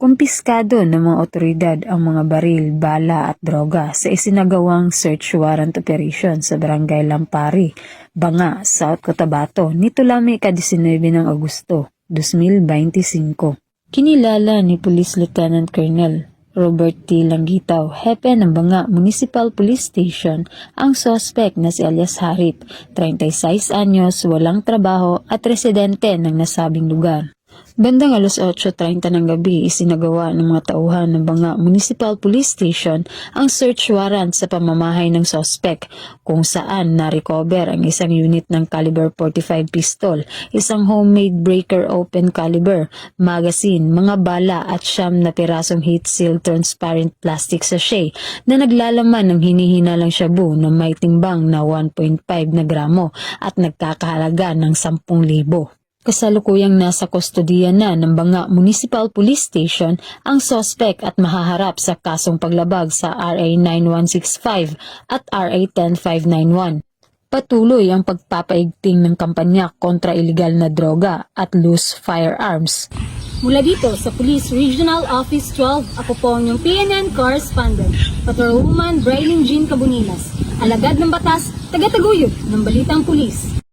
Kumpiskado ng mga otoridad ang mga baril, bala at droga sa isinagawang search warrant operation sa Barangay Lampari, Banga, South Cotabato nito lamang ika-19 ng Agosto 2025. Kinilala ni Police Lieutenant Colonel Robert T. Langgitaw, hepe ng Banga Municipal Police Station, ang suspect na si alias Harip, 36 anyos, walang trabaho at residente ng nasabing lugar. Bandang 8:30 ng gabi, isinagawa ng mga tauhan ng Banga Municipal Police Station ang search warrant sa pamamahay ng suspect kung saan na-recover ang isang unit ng caliber 45 pistol, isang homemade breaker open caliber, magazine, mga bala at 9 na pirasong heat-sealed transparent plastic sachet na naglalaman ng hinihinalang shabu na may timbang na 1.5 na gramo at nagkakahalaga ng 10,000. Kasalukuyang nasa kustodiya na ng Banga Municipal Police Station ang suspect at mahaharap sa kasong paglabag sa RA 9165 at RA 10591. Patuloy ang pagpapaigting ng kampanya kontra iligal na droga at loose firearms. Mula dito sa Police Regional Office 12, ako po ang inyong PNN Correspondent, Patrolwoman Braylin Jean Cabunilas, alagad ng batas, taga-taguyod ng Balitang Pulis.